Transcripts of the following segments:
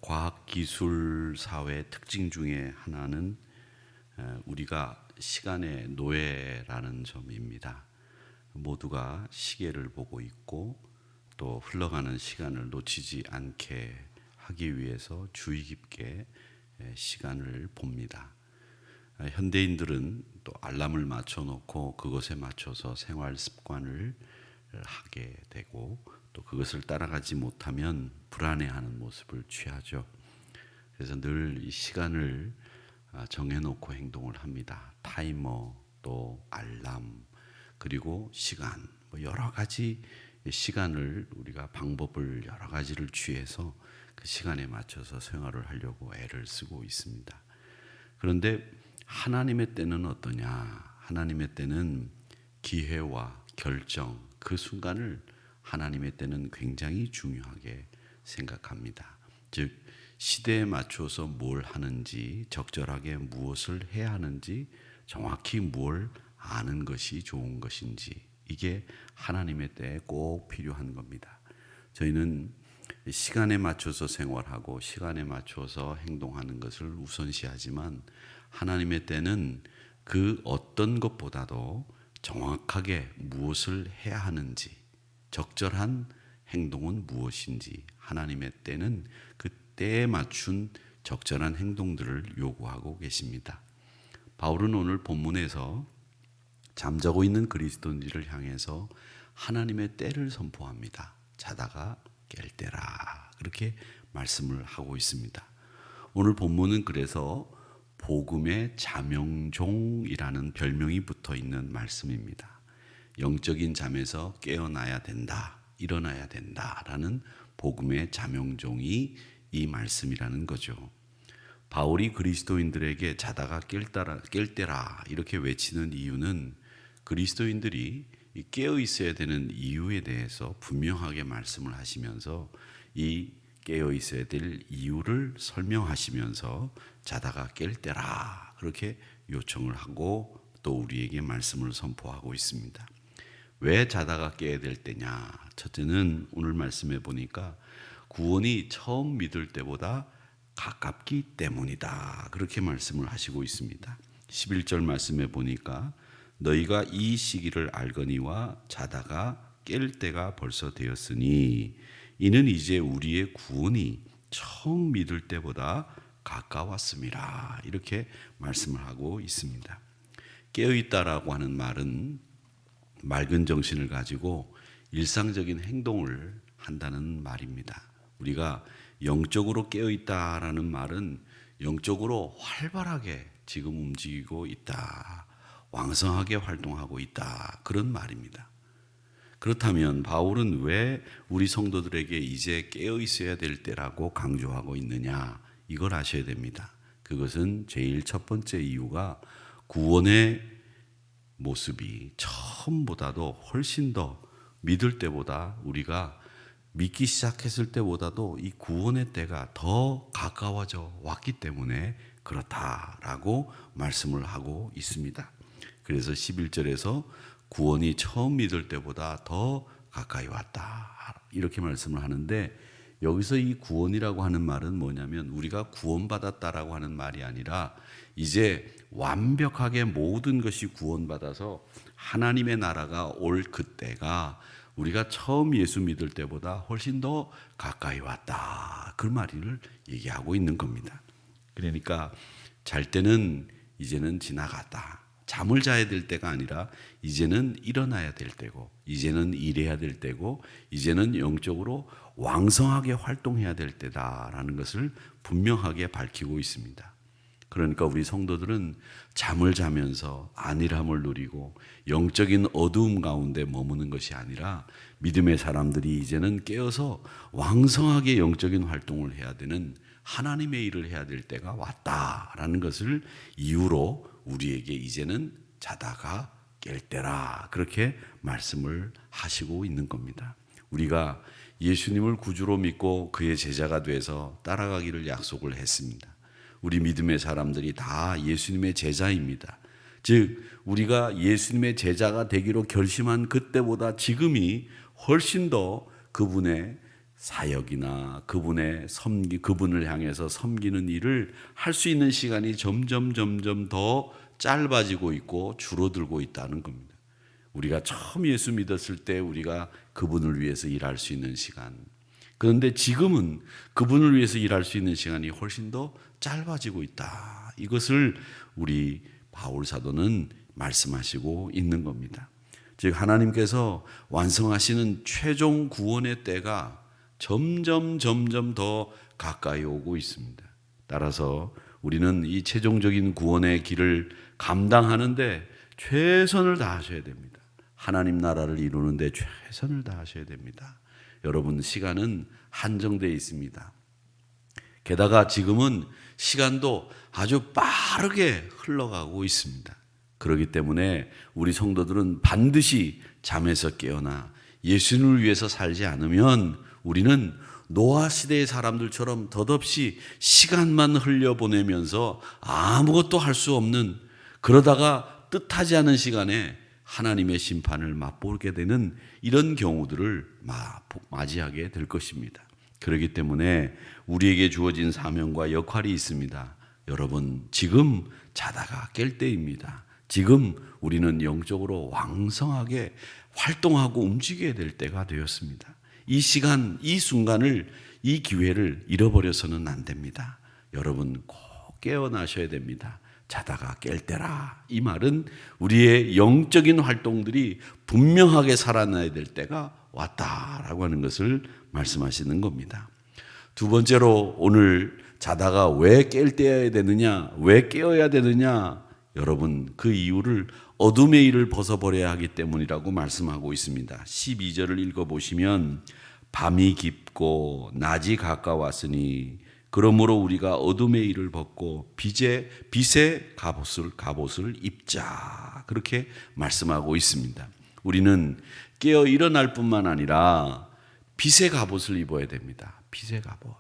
과학기술 사회의 특징 중에 하나는 우리가 시간의 노예라는 점입니다. 모두가 시계를 보고 있고 또 흘러가는 시간을 놓치지 않게 하기 위해서 주의 깊게 시간을 봅니다. 현대인들은 또 알람을 맞춰놓고 그것에 맞춰서 생활 습관을 하게 되고 또 그것을 따라가지 못하면 불안해하는 모습을 취하죠. 그래서 늘 이 시간을 정해놓고 행동을 합니다. 타이머, 또 알람, 그리고 시간, 여러 가지 시간을 우리가 방법을 여러 가지를 취해서 그 시간에 맞춰서 생활을 하려고 애를 쓰고 있습니다. 그런데 하나님의 때는 어떠냐? 하나님의 때는 기회와 결정, 그 순간을 하나님의 때는 굉장히 중요하게 생각합니다. 즉 시대에 맞춰서 뭘 하는지, 적절하게 무엇을 해야 하는지, 정확히 뭘 아는 것이 좋은 것인지, 이게 하나님의 때에 꼭 필요한 겁니다. 저희는 시간에 맞춰서 생활하고 시간에 맞춰서 행동하는 것을 우선시하지만 하나님의 때는 그 어떤 것보다도 정확하게 무엇을 해야 하는지, 적절한 행동은 무엇인지, 하나님의 때는 그 때에 맞춘 적절한 행동들을 요구하고 계십니다. 바울은 오늘 본문에서 잠자고 있는 그리스도인들을 향해서 하나님의 때를 선포합니다. 자다가 깰 때라, 그렇게 말씀을 하고 있습니다. 오늘 본문은 그래서 복음의 자명종이라는 별명이 붙어 있는 말씀입니다. 영적인 잠에서 깨어나야 된다, 일어나야 된다라는 복음의 자명종이 이 말씀이라는 거죠. 바울이 그리스도인들에게 자다가 깰 때라 이렇게 외치는 이유는 그리스도인들이 깨어 있어야 되는 이유에 대해서 분명하게 말씀을 하시면서 이 깨어 있어야 될 이유를 설명하시면서 자다가 깰 때라 그렇게 요청을 하고 또 우리에게 말씀을 선포하고 있습니다. 왜 자다가 깨야 될 때냐? 첫째는 오늘 말씀해 보니까 구원이 처음 믿을 때보다 가깝기 때문이다, 그렇게 말씀을 하시고 있습니다. 11절 말씀해 보니까 너희가 이 시기를 알거니와 자다가 깰 때가 벌써 되었으니 이는 이제 우리의 구원이 처음 믿을 때보다 가까웠음이라, 이렇게 말씀을 하고 있습니다. 깨어있다라고 하는 말은 맑은 정신을 가지고 일상적인 행동을 한다는 말입니다. 우리가 영적으로 깨어있다라는 말은 영적으로 활발하게 지금 움직이고 있다, 왕성하게 활동하고 있다, 그런 말입니다. 그렇다면 바울은 왜 우리 성도들에게 이제 깨어 있어야 될 때라고 강조하고 있느냐? 이걸 아셔야 됩니다. 그것은 제일 첫 번째 이유가 구원의 모습이 처음보다도 훨씬 더 믿을 때보다, 우리가 믿기 시작했을 때보다도 이 구원의 때가 더 가까워져 왔기 때문에 그렇다라고 말씀을 하고 있습니다. 그래서 11절에서 구원이 처음 믿을 때보다 더 가까이 왔다, 이렇게 말씀을 하는데, 여기서 이 구원이라고 하는 말은 뭐냐면 우리가 구원받았다라고 하는 말이 아니라 이제 완벽하게 모든 것이 구원받아서 하나님의 나라가 올 그때가 우리가 처음 예수 믿을 때보다 훨씬 더 가까이 왔다, 그 말을 얘기하고 있는 겁니다. 그러니까 잘 때는 이제는 지나갔다, 잠을 자야 될 때가 아니라 이제는 일어나야 될 때고, 이제는 일해야 될 때고, 이제는 영적으로 왕성하게 활동해야 될 때다라는 것을 분명하게 밝히고 있습니다. 그러니까 우리 성도들은 잠을 자면서 안일함을 누리고 영적인 어두움 가운데 머무는 것이 아니라 믿음의 사람들이 이제는 깨어서 왕성하게 영적인 활동을 해야 되는, 하나님의 일을 해야 될 때가 왔다라는 것을 이유로 우리에게 이제는 자다가 깰 때라, 그렇게 말씀을 하시고 있는 겁니다. 우리가 예수님을 구주로 믿고 그의 제자가 돼서 따라가기를 약속을 했습니다. 우리 믿음의 사람들이 다 예수님의 제자입니다. 즉 우리가 예수님의 제자가 되기로 결심한 그때보다 지금이 훨씬 더 그분의 사역이나 그분을 향해서 섬기는 일을 할 수 있는 시간이 점점 더 짧아지고 있고 줄어들고 있다는 겁니다. 우리가 처음 예수 믿었을 때 우리가 그분을 위해서 일할 수 있는 시간, 그런데 지금은 그분을 위해서 일할 수 있는 시간이 훨씬 더 짧아지고 있다. 이것을 우리 바울 사도는 말씀하시고 있는 겁니다. 즉 하나님께서 완성하시는 최종 구원의 때가 점점 더 가까이 오고 있습니다. 따라서 우리는 이 최종적인 구원의 길을 감당하는데 최선을 다하셔야 됩니다. 하나님 나라를 이루는데 최선을 다하셔야 됩니다. 여러분, 시간은 한정되어 있습니다. 게다가 지금은 시간도 아주 빠르게 흘러가고 있습니다. 그렇기 때문에 우리 성도들은 반드시 잠에서 깨어나 예수님을 위해서 살지 않으면 우리는 노아 시대의 사람들처럼 덧없이 시간만 흘려보내면서 아무것도 할 수 없는, 그러다가 뜻하지 않은 시간에 하나님의 심판을 맛보게 되는 이런 경우들을 맞이하게 될 것입니다. 그렇기 때문에 우리에게 주어진 사명과 역할이 있습니다. 여러분, 지금 자다가 깰 때입니다. 지금 우리는 영적으로 왕성하게 활동하고 움직여야 될 때가 되었습니다. 이 시간, 이 순간을, 이 기회를 잃어버려서는 안 됩니다. 여러분, 꼭 깨어나셔야 됩니다. 자다가 깰 때라. 이 말은 우리의 영적인 활동들이 분명하게 살아나야 될 때가 왔다라고 하는 것을 말씀하시는 겁니다. 두 번째로, 오늘 자다가 왜 깰 때여야 되느냐, 왜 깨어야 되느냐, 여러분, 그 이유를 어둠의 일을 벗어버려야 하기 때문이라고 말씀하고 있습니다. 12절을 읽어보시면 밤이 깊고 낮이 가까웠으니 그러므로 우리가 어둠의 일을 벗고 빛의 갑옷을 입자, 그렇게 말씀하고 있습니다. 우리는 깨어 일어날 뿐만 아니라 빛의 갑옷을 입어야 됩니다. 빛의 갑옷.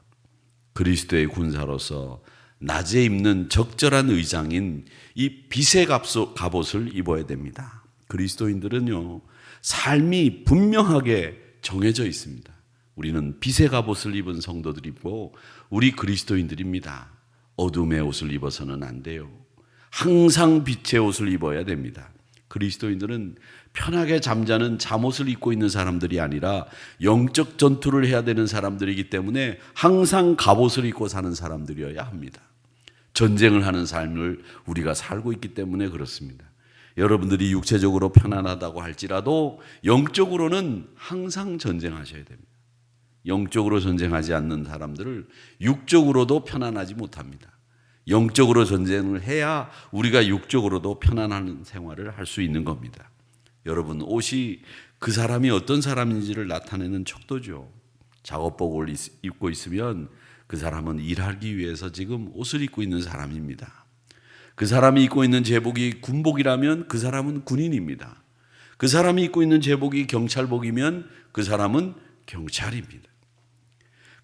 그리스도의 군사로서 낮에 입는 적절한 의장인 이 빛의 갑옷을 입어야 됩니다. 그리스도인들은요, 삶이 분명하게 정해져 있습니다. 우리는 빛의 갑옷을 입은 성도들이고 우리 그리스도인들입니다. 어둠의 옷을 입어서는 안 돼요. 항상 빛의 옷을 입어야 됩니다. 그리스도인들은 편하게 잠자는 잠옷을 입고 있는 사람들이 아니라 영적 전투를 해야 되는 사람들이기 때문에 항상 갑옷을 입고 사는 사람들이어야 합니다. 전쟁을 하는 삶을 우리가 살고 있기 때문에 그렇습니다. 여러분들이 육체적으로 편안하다고 할지라도 영적으로는 항상 전쟁하셔야 됩니다. 영적으로 전쟁하지 않는 사람들을 육적으로도 편안하지 못합니다. 영적으로 전쟁을 해야 우리가 육적으로도 편안한 생활을 할 수 있는 겁니다. 여러분, 옷이 그 사람이 어떤 사람인지를 나타내는 척도죠. 작업복을 입고 있으면 그 사람은 일하기 위해서 지금 옷을 입고 있는 사람입니다. 그 사람이 입고 있는 제복이 군복이라면 그 사람은 군인입니다. 그 사람이 입고 있는 제복이 경찰복이면 그 사람은 경찰입니다.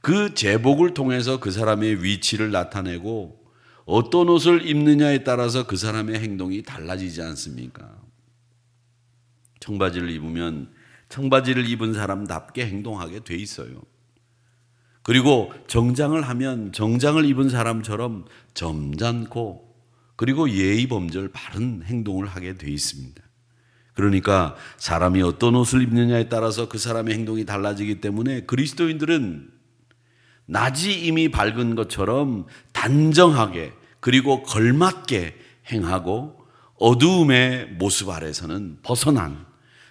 그 제복을 통해서 그 사람의 위치를 나타내고 어떤 옷을 입느냐에 따라서 그 사람의 행동이 달라지지 않습니까? 청바지를 입으면 청바지를 입은 사람답게 행동하게 돼 있어요. 그리고 정장을 하면 정장을 입은 사람처럼 점잖고 그리고 예의범절 바른 행동을 하게 돼 있습니다. 그러니까 사람이 어떤 옷을 입느냐에 따라서 그 사람의 행동이 달라지기 때문에 그리스도인들은 낮이 이미 밝은 것처럼 단정하게 그리고 걸맞게 행하고 어두움의 모습 아래서는 벗어난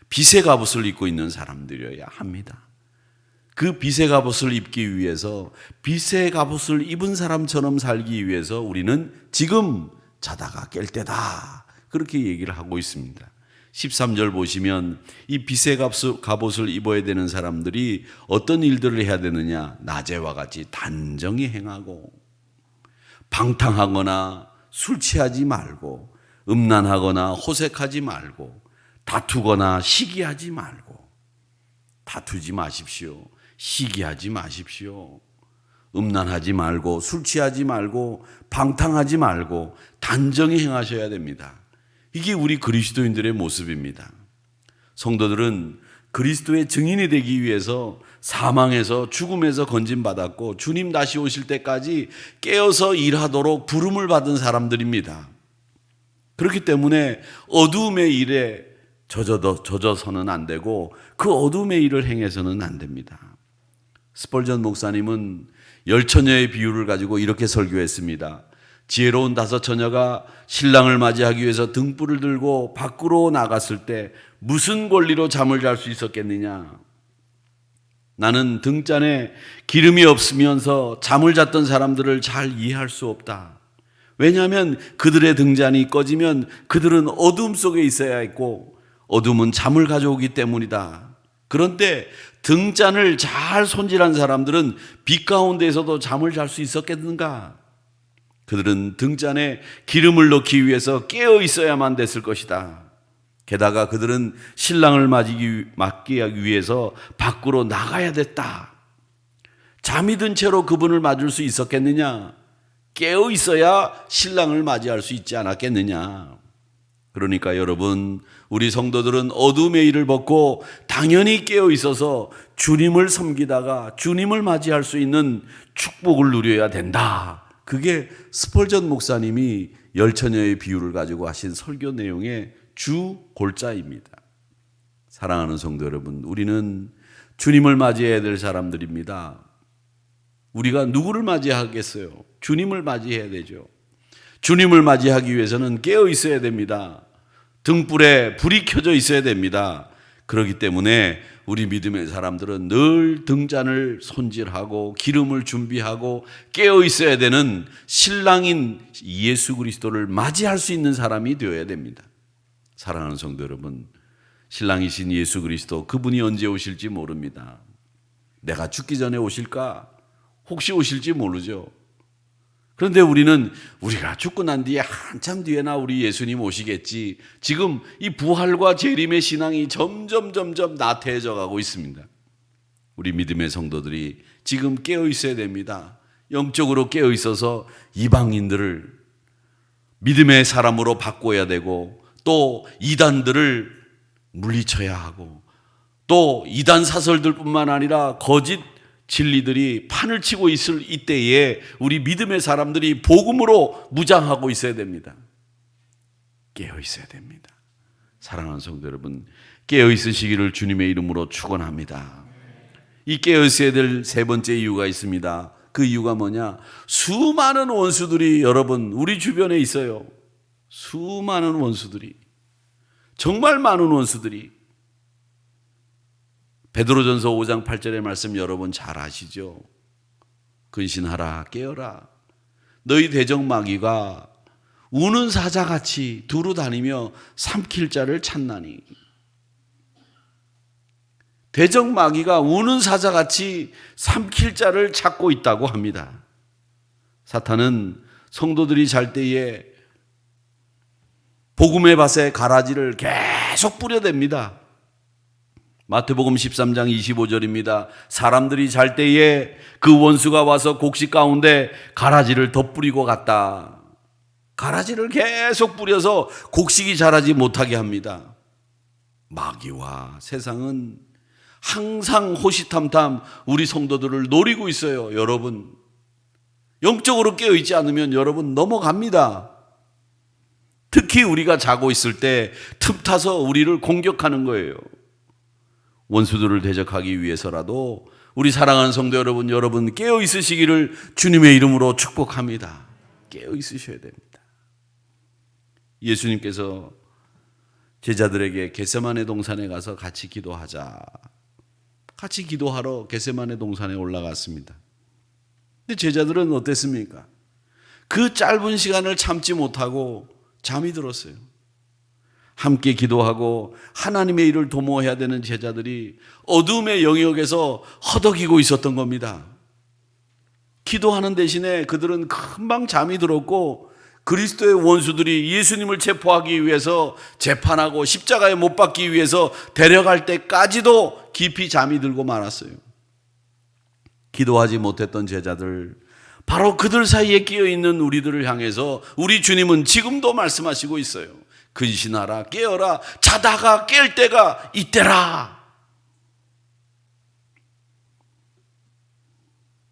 빛의 갑옷을 입고 있는 사람들이어야 합니다. 그 빛의 갑옷을 입기 위해서, 빛의 갑옷을 입은 사람처럼 살기 위해서 우리는 지금 자다가 깰 때다, 그렇게 얘기를 하고 있습니다. 13절 보시면 이 빛의 갑옷을 입어야 되는 사람들이 어떤 일들을 해야 되느냐, 낮에와 같이 단정히 행하고 방탕하거나 술 취하지 말고 음란하거나 호색하지 말고 다투거나 시기하지 말고. 다투지 마십시오. 시기하지 마십시오. 음란하지 말고 술 취하지 말고 방탕하지 말고 단정히 행하셔야 됩니다. 이게 우리 그리스도인들의 모습입니다. 성도들은 그리스도의 증인이 되기 위해서 사망에서 죽음에서 건진받았고 주님 다시 오실 때까지 깨어서 일하도록 부름을 받은 사람들입니다. 그렇기 때문에 어두움의 일에 젖어서는 안 되고 그 어두움의 일을 행해서는 안 됩니다. 스펄전 목사님은 10처녀의 비유를 가지고 이렇게 설교했습니다. 지혜로운 5처녀가 신랑을 맞이하기 위해서 등불을 들고 밖으로 나갔을 때 무슨 권리로 잠을 잘 수 있었겠느냐? 나는 등잔에 기름이 없으면서 잠을 잤던 사람들을 잘 이해할 수 없다. 왜냐하면 그들의 등잔이 꺼지면 그들은 어둠 속에 있어야 했고 어둠은 잠을 가져오기 때문이다. 그런데 등잔을 잘 손질한 사람들은 빛 가운데에서도 잠을 잘 수 있었겠는가? 그들은 등잔에 기름을 넣기 위해서 깨어 있어야만 됐을 것이다. 게다가 그들은 신랑을 맞이하기 위해서 밖으로 나가야 됐다. 잠이 든 채로 그분을 맞을 수 있었겠느냐? 깨어 있어야 신랑을 맞이할 수 있지 않았겠느냐? 그러니까 여러분, 우리 성도들은 어둠의 일을 벗고 당연히 깨어 있어서 주님을 섬기다가 주님을 맞이할 수 있는 축복을 누려야 된다. 그게 스펄전 목사님이 10처녀의 비유를 가지고 하신 설교 내용의 주 골자입니다. 사랑하는 성도 여러분, 우리는 주님을 맞이해야 될 사람들입니다. 우리가 누구를 맞이하겠어요? 주님을 맞이해야 되죠. 주님을 맞이하기 위해서는 깨어 있어야 됩니다. 등불에 불이 켜져 있어야 됩니다. 그렇기 때문에 우리 믿음의 사람들은 늘 등잔을 손질하고 기름을 준비하고 깨어 있어야 되는 신랑인 예수 그리스도를 맞이할 수 있는 사람이 되어야 됩니다. 사랑하는 성도 여러분, 신랑이신 예수 그리스도, 그분이 언제 오실지 모릅니다. 내가 죽기 전에 오실까? 혹시 오실지 모르죠. 그런데 우리가 죽고 난 뒤에 한참 뒤에나 우리 예수님 오시겠지. 지금 이 부활과 재림의 신앙이 점점 나태해져 가고 있습니다. 우리 믿음의 성도들이 지금 깨어 있어야 됩니다. 영적으로 깨어 있어서 이방인들을 믿음의 사람으로 바꿔야 되고, 또 이단들을 물리쳐야 하고, 또 이단 사설들뿐만 아니라 거짓 진리들이 판을 치고 있을 이때에 우리 믿음의 사람들이 복음으로 무장하고 있어야 됩니다. 깨어 있어야 됩니다. 사랑하는 성도 여러분, 깨어 있으시기를 주님의 이름으로 축원합니다. 이 깨어 있어야 될 세 번째 이유가 있습니다. 그 이유가 뭐냐? 수많은 원수들이 여러분 우리 주변에 있어요. 수많은 원수들이, 정말 많은 원수들이. 베드로전서 5장 8절의 말씀 여러분 잘 아시죠? 근신하라, 깨어라. 너희 대적마귀가 우는 사자같이 두루 다니며 삼킬 자를 찾나니. 대적마귀가 우는 사자같이 삼킬 자를 찾고 있다고 합니다. 사탄은 성도들이 잘 때에 복음의 밭에 가라지를 계속 뿌려댑니다. 마태복음 13장 25절입니다. 사람들이 잘 때에 그 원수가 와서 곡식 가운데 가라지를 덧뿌리고 갔다. 가라지를 계속 뿌려서 곡식이 자라지 못하게 합니다. 마귀와 세상은 항상 호시탐탐 우리 성도들을 노리고 있어요. 여러분, 영적으로 깨어있지 않으면 여러분 넘어갑니다. 특히 우리가 자고 있을 때 틈타서 우리를 공격하는 거예요. 원수들을 대적하기 위해서라도 우리 사랑하는 성도 여러분 깨어 있으시기를 주님의 이름으로 축복합니다. 깨어 있으셔야 됩니다. 예수님께서 제자들에게 겟세마네 동산에 가서 같이 기도하자. 같이 기도하러 겟세마네 동산에 올라갔습니다. 근데 제자들은 어땠습니까? 그 짧은 시간을 참지 못하고 잠이 들었어요. 함께 기도하고 하나님의 일을 도모해야 되는 제자들이 어둠의 영역에서 허덕이고 있었던 겁니다. 기도하는 대신에 그들은 금방 잠이 들었고, 그리스도의 원수들이 예수님을 체포하기 위해서 재판하고 십자가에 못 박기 위해서 데려갈 때까지도 깊이 잠이 들고 말았어요. 기도하지 못했던 제자들, 바로 그들 사이에 끼어있는 우리들을 향해서 우리 주님은 지금도 말씀하시고 있어요. 근신하라, 깨어라, 자다가 깰 때가 이때라.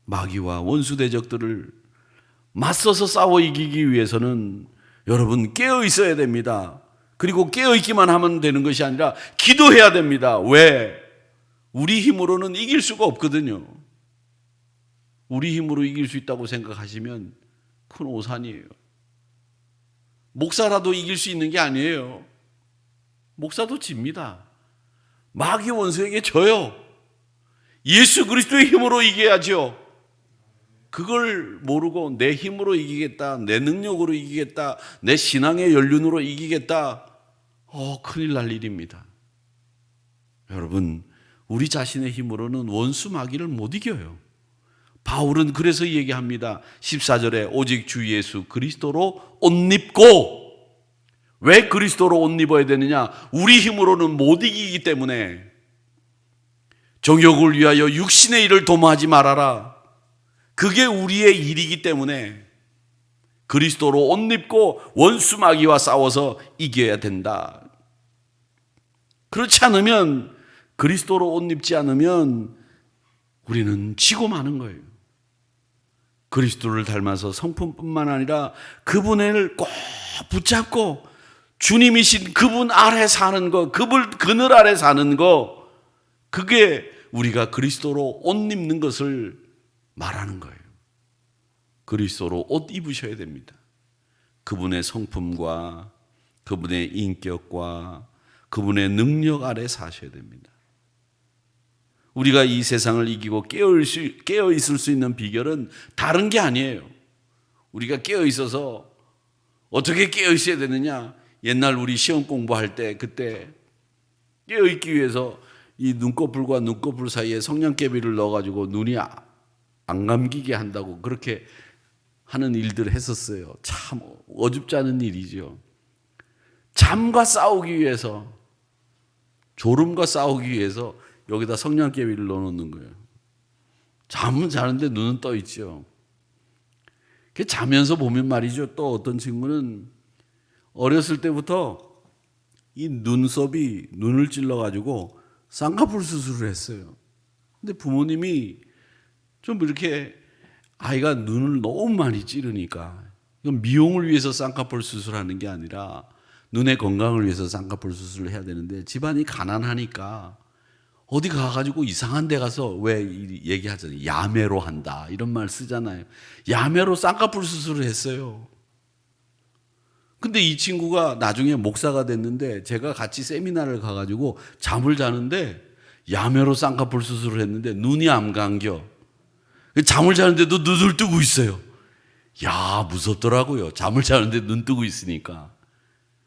마귀와 원수 대적들을 맞서서 싸워 이기기 위해서는 여러분 깨어 있어야 됩니다. 그리고 깨어 있기만 하면 되는 것이 아니라 기도해야 됩니다. 왜? 우리 힘으로는 이길 수가 없거든요. 우리 힘으로 이길 수 있다고 생각하시면 큰 오산이에요. 목사라도 이길 수 있는 게 아니에요. 목사도 집니다. 마귀 원수에게 져요. 예수 그리스도의 힘으로 이겨야죠. 그걸 모르고 내 힘으로 이기겠다, 내 능력으로 이기겠다, 내 신앙의 연륜으로 이기겠다, 큰일 날 일입니다. 여러분, 우리 자신의 힘으로는 원수 마귀를 못 이겨요. 바울은 그래서 얘기합니다. 14절에 오직 주 예수 그리스도로 옷 입고. 왜 그리스도로 옷 입어야 되느냐? 우리 힘으로는 못 이기기 때문에. 정욕을 위하여 육신의 일을 도모하지 말아라. 그게 우리의 일이기 때문에 그리스도로 옷 입고 원수 마귀와 싸워서 이겨야 된다. 그렇지 않으면, 그리스도로 옷 입지 않으면 우리는 지고 마는 거예요. 그리스도를 닮아서 성품뿐만 아니라 그분을 꼭 붙잡고 주님이신 그분 아래 사는 거, 그늘 아래 사는 거, 그게 우리가 그리스도로 옷 입는 것을 말하는 거예요. 그리스도로 옷 입으셔야 됩니다. 그분의 성품과 그분의 인격과 그분의 능력 아래 사셔야 됩니다. 우리가 이 세상을 이기고 깨어 있을 수 있는 비결은 다른 게 아니에요. 우리가 깨어 있어서 어떻게 깨어 있어야 되느냐? 옛날 우리 시험 공부할 때 그때 깨어 있기 위해서 이 눈꺼풀과 눈꺼풀 사이에 성냥개비를 넣어가지고 눈이 안 감기게 한다고 그렇게 하는 일들을 했었어요. 참 어줍지 않은 일이죠. 잠과 싸우기 위해서, 졸음과 싸우기 위해서 여기다 성냥개비를 넣어놓는 거예요. 잠은 자는데 눈은 떠 있죠. 자면서 보면 말이죠. 또 어떤 친구는 어렸을 때부터 이 눈썹이 눈을 찔러가지고 쌍꺼풀 수술을 했어요. 근데 부모님이 좀 이렇게 아이가 눈을 너무 많이 찌르니까, 이건 미용을 위해서 쌍꺼풀 수술하는 게 아니라 눈의 건강을 위해서 쌍꺼풀 수술을 해야 되는데 집안이 가난하니까 어디 가가지고 이상한 데 가서 왜 얘기하잖아요. 야매로 한다 이런 말 쓰잖아요. 야매로 쌍꺼풀 수술을 했어요. 근데 이 친구가 나중에 목사가 됐는데 제가 같이 세미나를 가가지고 잠을 자는데 야매로 쌍꺼풀 수술을 했는데 눈이 안 감겨. 잠을 자는데도 눈을 뜨고 있어요. 야, 무섭더라고요. 잠을 자는데 눈 뜨고 있으니까.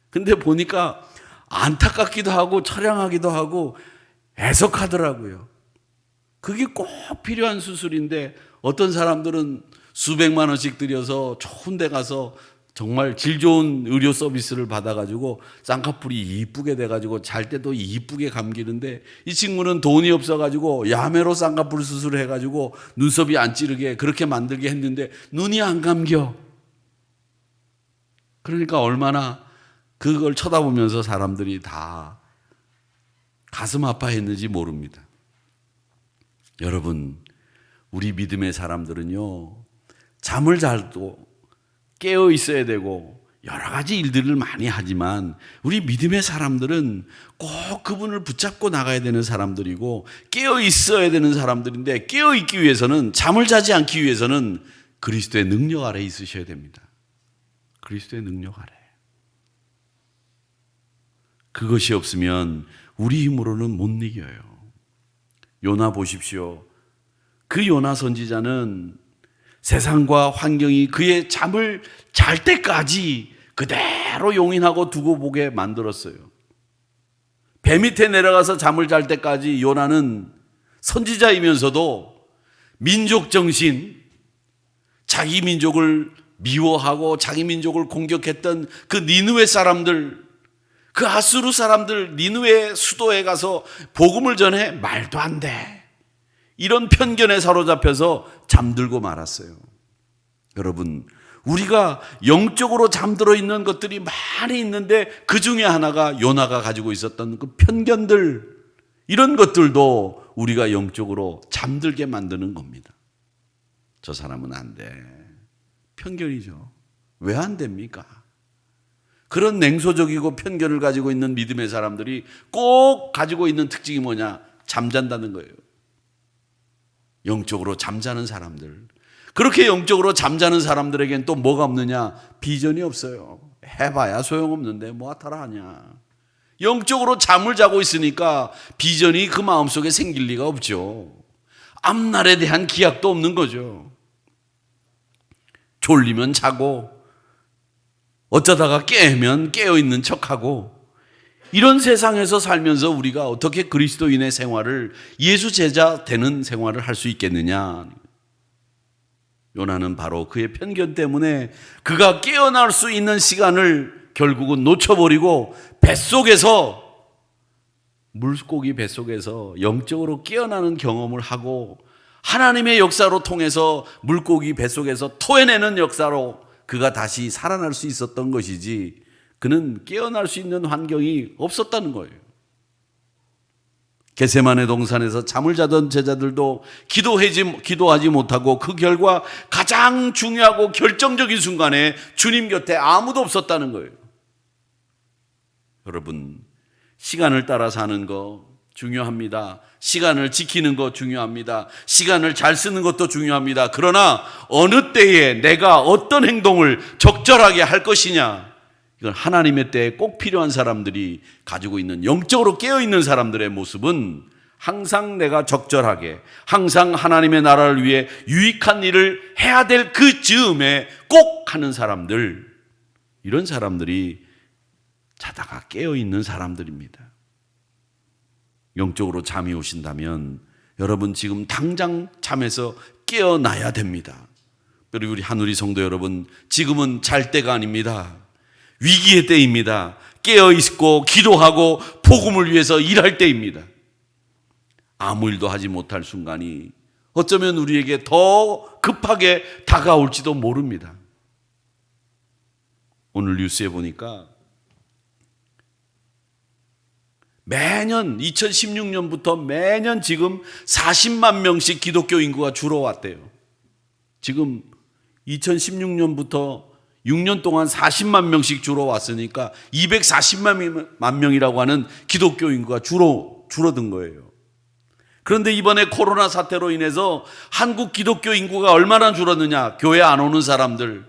근데 보니까 안타깝기도 하고 처량하기도 하고 애석하더라고요. 그게 꼭 필요한 수술인데 어떤 사람들은 수백만 원씩 들여서 좋은 데 가서 정말 질 좋은 의료 서비스를 받아가지고 쌍꺼풀이 이쁘게 돼가지고 잘 때도 이쁘게 감기는데, 이 친구는 돈이 없어가지고 야매로 쌍꺼풀 수술을 해가지고 눈썹이 안 찌르게 그렇게 만들게 했는데 눈이 안 감겨. 그러니까 얼마나 그걸 쳐다보면서 사람들이 다 가슴 아파했는지 모릅니다. 여러분, 우리 믿음의 사람들은요, 잠을 잘도 깨어 있어야 되고 여러 가지 일들을 많이 하지만 우리 믿음의 사람들은 꼭 그분을 붙잡고 나가야 되는 사람들이고 깨어 있어야 되는 사람들인데, 깨어 있기 위해서는, 잠을 자지 않기 위해서는 그리스도의 능력 아래 있으셔야 됩니다. 그리스도의 능력 아래. 그것이 없으면 우리 힘으로는 못 이겨요. 요나 보십시오. 그 요나 선지자는 세상과 환경이 그의 잠을 잘 때까지 그대로 용인하고 두고 보게 만들었어요. 배 밑에 내려가서 잠을 잘 때까지 요나는 선지자이면서도 민족 정신, 자기 민족을 미워하고 자기 민족을 공격했던 그 니느웨 사람들, 그 아수르 사람들 니느웨 수도에 가서 복음을 전해 말도 안 돼, 이런 편견에 사로잡혀서 잠들고 말았어요. 여러분, 우리가 영적으로 잠들어 있는 것들이 많이 있는데 그 중에 하나가 요나가 가지고 있었던 그 편견들, 이런 것들도 우리가 영적으로 잠들게 만드는 겁니다. 저 사람은 안 돼. 편견이죠. 왜 안 됩니까? 그런 냉소적이고 편견을 가지고 있는 믿음의 사람들이 꼭 가지고 있는 특징이 뭐냐? 잠잔다는 거예요. 영적으로 잠자는 사람들. 그렇게 영적으로 잠자는 사람들에겐 또 뭐가 없느냐? 비전이 없어요. 해봐야 소용없는데 뭐 하타라 하냐. 영적으로 잠을 자고 있으니까 비전이 그 마음속에 생길 리가 없죠. 앞날에 대한 기약도 없는 거죠. 졸리면 자고 어쩌다가 깨면 깨어있는 척하고, 이런 세상에서 살면서 우리가 어떻게 그리스도인의 생활을, 예수 제자 되는 생활을 할 수 있겠느냐. 요나는 바로 그의 편견 때문에 그가 깨어날 수 있는 시간을 결국은 놓쳐버리고 뱃속에서, 물고기 뱃속에서 영적으로 깨어나는 경험을 하고 하나님의 역사로 통해서 물고기 뱃속에서 토해내는 역사로 그가 다시 살아날 수 있었던 것이지, 그는 깨어날 수 있는 환경이 없었다는 거예요. 겟세마네 동산에서 잠을 자던 제자들도 기도하지 못하고 그 결과 가장 중요하고 결정적인 순간에 주님 곁에 아무도 없었다는 거예요. 여러분, 시간을 따라 사는 거 중요합니다. 시간을 지키는 거 중요합니다. 시간을 잘 쓰는 것도 중요합니다. 그러나 어느 때에 내가 어떤 행동을 적절하게 할 것이냐, 이건 하나님의 때에 꼭 필요한 사람들이 가지고 있는, 영적으로 깨어있는 사람들의 모습은 항상 내가 적절하게, 항상 하나님의 나라를 위해 유익한 일을 해야 될 그 즈음에 꼭 하는 사람들, 이런 사람들이 자다가 깨어있는 사람들입니다. 영적으로 잠이 오신다면 여러분 지금 당장 잠에서 깨어나야 됩니다. 그리고 우리 한우리 성도 여러분, 지금은 잘 때가 아닙니다. 위기의 때입니다. 깨어있고 기도하고 복음을 위해서 일할 때입니다. 아무 일도 하지 못할 순간이 어쩌면 우리에게 더 급하게 다가올지도 모릅니다. 오늘 뉴스에 보니까 매년 2016년부터 매년 지금 40만 명씩 기독교 인구가 줄어왔대요. 지금 2016년부터 6년 동안 40만 명씩 줄어왔으니까 240만 명이라고 하는 기독교 인구가 줄어든 거예요. 그런데 이번에 코로나 사태로 인해서 한국 기독교 인구가 얼마나 줄었느냐? 교회 안 오는 사람들,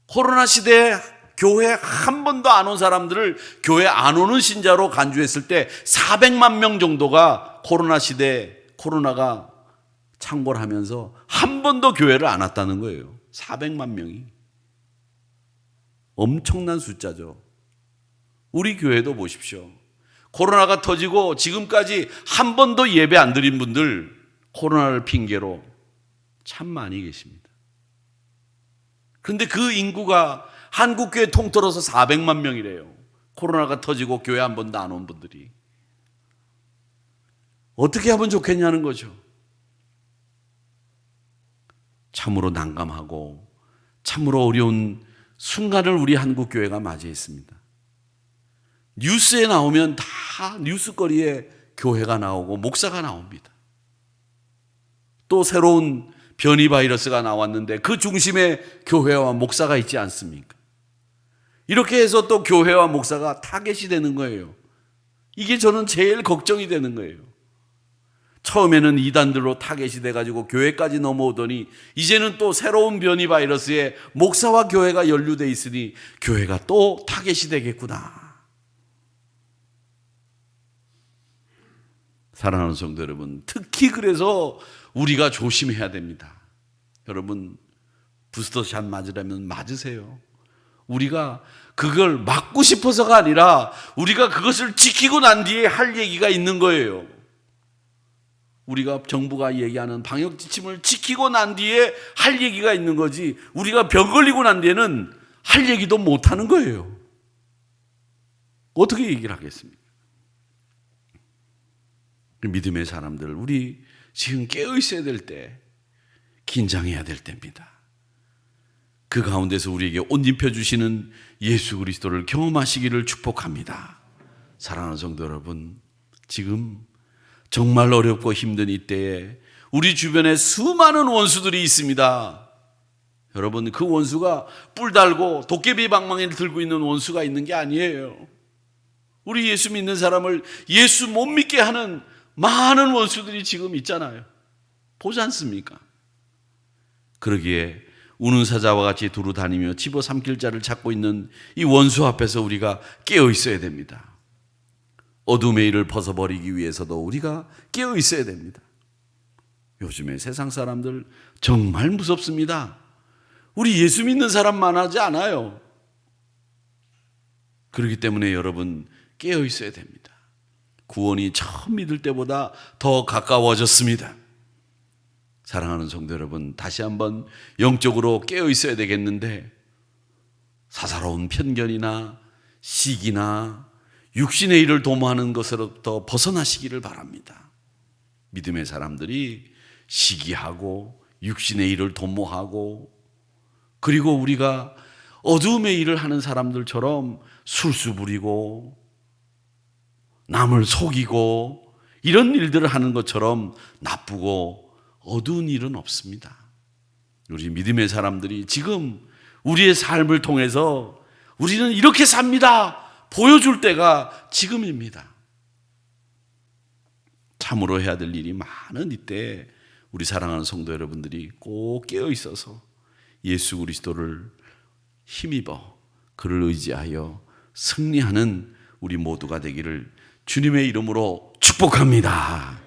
코로나 시대에 교회 한 번도 안 온 사람들을 교회 안 오는 신자로 간주했을 때 400만 명 정도가 코로나 시대에 코로나가 창궐 하면서 한 번도 교회를 안 왔다는 거예요. 400만 명이. 엄청난 숫자죠. 우리 교회도 보십시오. 코로나가 터지고 지금까지 한 번도 예배 안 드린 분들, 코로나를 핑계로 참 많이 계십니다. 그런데 그 인구가 한국교회 통틀어서 400만 명이래요. 코로나가 터지고 교회 한 번도 안 온 분들이. 어떻게 하면 좋겠냐는 거죠. 참으로 난감하고 참으로 어려운 순간을 우리 한국교회가 맞이했습니다. 뉴스에 나오면 다 뉴스거리에 교회가 나오고 목사가 나옵니다. 또 새로운 변이 바이러스가 나왔는데 그 중심에 교회와 목사가 있지 않습니까? 이렇게 해서 또 교회와 목사가 타겟이 되는 거예요. 이게 저는 제일 걱정이 되는 거예요. 처음에는 이단들로 타겟이 돼가지고 교회까지 넘어오더니 이제는 또 새로운 변이 바이러스에 목사와 교회가 연루돼 있으니 교회가 또 타겟이 되겠구나. 사랑하는 성도 여러분, 특히 그래서 우리가 조심해야 됩니다. 여러분, 부스터샷 맞으려면 맞으세요. 우리가 그걸 막고 싶어서가 아니라 우리가 그것을 지키고 난 뒤에 할 얘기가 있는 거예요. 우리가 정부가 얘기하는 방역 지침을 지키고 난 뒤에 할 얘기가 있는 거지, 우리가 병 걸리고 난 뒤에는 할 얘기도 못 하는 거예요. 어떻게 얘기를 하겠습니까? 믿음의 사람들, 우리 지금 깨어 있어야 될 때, 긴장해야 될 때입니다. 그 가운데서 우리에게 옷 입혀주시는 예수 그리스도를 경험하시기를 축복합니다. 사랑하는 성도 여러분, 지금 정말 어렵고 힘든 이때에 우리 주변에 수많은 원수들이 있습니다. 여러분, 그 원수가 뿔 달고 도깨비 방망이를 들고 있는 원수가 있는 게 아니에요. 우리 예수 믿는 사람을 예수 못 믿게 하는 많은 원수들이 지금 있잖아요. 보지 않습니까? 그러기에 우는 사자와 같이 두루 다니며 집어 삼킬 자를 찾고 있는 이 원수 앞에서 우리가 깨어 있어야 됩니다. 어둠의 일을 벗어버리기 위해서도 우리가 깨어 있어야 됩니다. 요즘에 세상 사람들 정말 무섭습니다. 우리 예수 믿는 사람만 하지 않아요. 그렇기 때문에 여러분 깨어 있어야 됩니다. 구원이 처음 믿을 때보다 더 가까워졌습니다. 사랑하는 성도 여러분, 다시 한번 영적으로 깨어 있어야 되겠는데 사사로운 편견이나 시기나 육신의 일을 도모하는 것으로부터 벗어나시기를 바랍니다. 믿음의 사람들이 시기하고 육신의 일을 도모하고 그리고 우리가 어두움의 일을 하는 사람들처럼 술수 부리고 남을 속이고 이런 일들을 하는 것처럼 나쁘고 어두운 일은 없습니다. 우리 믿음의 사람들이 지금 우리의 삶을 통해서 우리는 이렇게 삽니다 보여줄 때가 지금입니다. 참으로 해야 될 일이 많은 이때 우리 사랑하는 성도 여러분들이 꼭 깨어 있어서 예수 그리스도를 힘입어 그를 의지하여 승리하는 우리 모두가 되기를 주님의 이름으로 축복합니다.